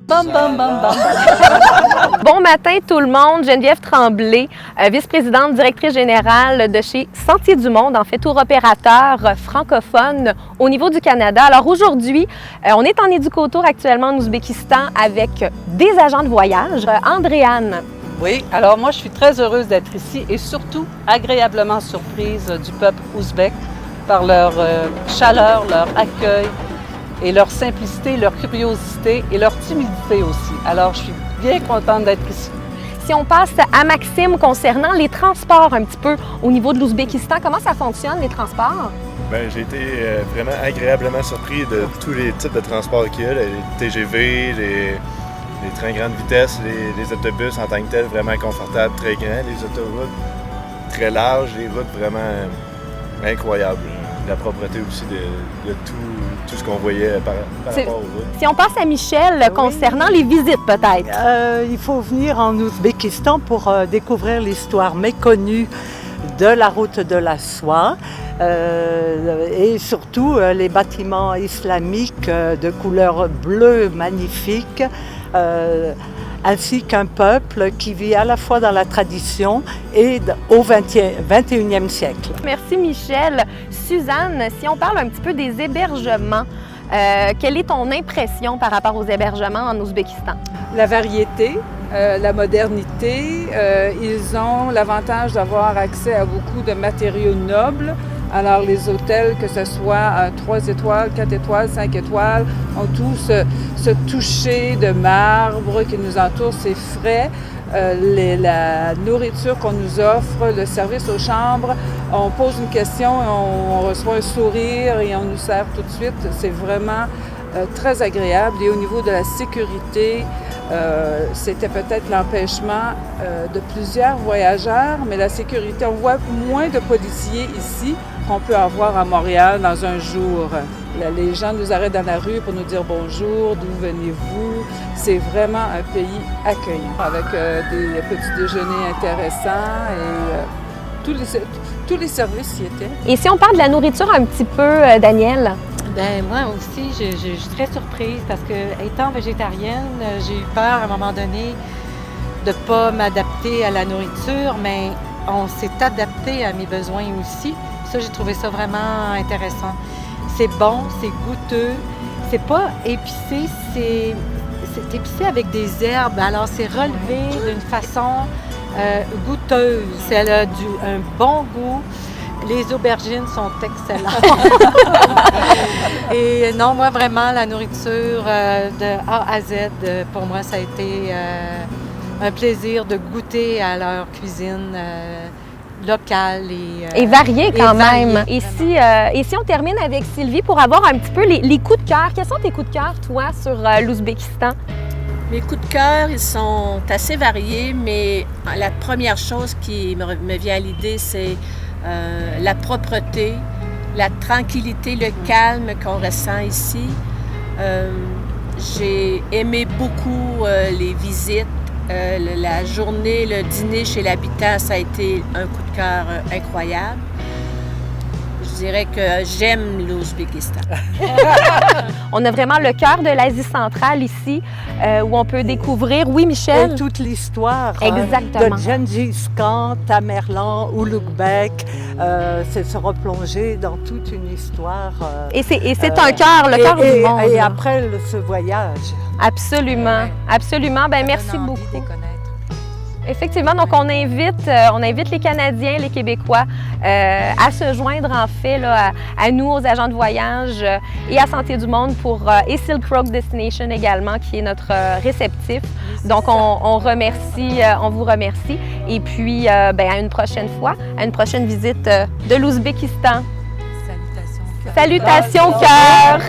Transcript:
Bam, bam, bam, bam. Bon matin tout le monde, Geneviève Tremblay, vice-présidente directrice générale de chez Sentiers du Monde, en fait tour opérateur francophone au niveau du Canada. Alors aujourd'hui, on est en éducotour actuellement en Ouzbékistan avec des agents de voyage. Andréane. Oui, alors moi je suis très heureuse d'être ici et surtout agréablement surprise du peuple ouzbek par leur chaleur, leur accueil et leur simplicité, leur curiosité et leur timidité aussi. Alors je suis bien contente d'être ici. Si on passe à Maxime concernant les transports un petit peu au niveau de l'Ouzbékistan, comment ça fonctionne les transports? Bien, j'ai été vraiment agréablement surpris de tous les types de transports qu'il y a, les TGV, les trains grande vitesse, les autobus en tant que tels, vraiment confortables, très grands, les autoroutes très larges, les routes vraiment incroyables. La propreté aussi de tout ce qu'on voyait par rapport aux routes. Si on passe à Michel, concernant les visites peut-être. Il faut venir en Ouzbékistan pour découvrir l'histoire méconnue de la route de la soie et surtout les bâtiments islamiques de couleur bleue magnifique, ainsi qu'un peuple qui vit à la fois dans la tradition et au 21e siècle. Merci Michel. Suzanne, si on parle un petit peu des hébergements, quelle est ton impression par rapport aux hébergements en Ouzbékistan? La variété, la modernité, ils ont l'avantage d'avoir accès à beaucoup de matériaux nobles. Alors les hôtels, que ce soit 3 étoiles, 4 étoiles, 5 étoiles, ont tous ce toucher de marbre qui nous entoure, c'est frais. La nourriture qu'on nous offre, le service aux chambres, on pose une question, on reçoit un sourire et on nous sert tout de suite. C'est vraiment très agréable. Et au niveau de la sécurité, c'était peut-être l'empêchement de plusieurs voyageurs, mais la sécurité, on voit moins de policiers ici qu'on peut avoir à Montréal dans un jour. Les gens nous arrêtent dans la rue pour nous dire bonjour, d'où venez-vous. C'est vraiment un pays accueillant, avec des petits déjeuners intéressants et tous les services y étaient. Et si on parle de la nourriture un petit peu, Danielle? Bien, moi aussi, je suis très surprise parce que, étant végétarienne, j'ai eu peur à un moment donné de ne pas m'adapter à la nourriture, mais on s'est adapté à mes besoins aussi. Ça, j'ai trouvé ça vraiment intéressant. C'est bon, c'est goûteux, c'est pas épicé, c'est épicé avec des herbes, alors c'est relevé d'une façon goûteuse. Elle a un bon goût. Les aubergines sont excellentes. Et non, moi, vraiment, la nourriture de A à Z, pour moi, ça a été un plaisir de goûter à leur cuisine locale et variée quand même. Variée, et si on termine avec Sylvie pour avoir un petit peu les coups de cœur. Quels sont tes coups de cœur, toi, sur l'Ouzbékistan? Mes coups de cœur, ils sont assez variés, mais la première chose qui me vient à l'idée, c'est la propreté, la tranquillité, le calme qu'on ressent ici. J'ai aimé beaucoup les visites. La journée, le dîner chez l'habitant, ça a été un coup de cœur incroyable. Je dirais que j'aime l'Ouzbékistan. On a vraiment le cœur de l'Asie centrale ici, où on peut découvrir, oui Michel? Et toute l'histoire exactement. De Gengis Khan, Tamerlan, Ulugh-Bek, c'est se replonger dans toute une histoire. Et c'est un cœur, le cœur du monde. Et après ce voyage. Absolument, absolument. Ben merci beaucoup. Effectivement, donc on invite les Canadiens, les Québécois à se joindre en fait là, à nous, aux agents de voyage et à Sentiers du Monde et Silk Road Destination également, qui est notre réceptif. Donc on vous remercie et puis à une prochaine fois, à une prochaine visite de l'Ouzbékistan. Salutations cœur! Salutations cœur!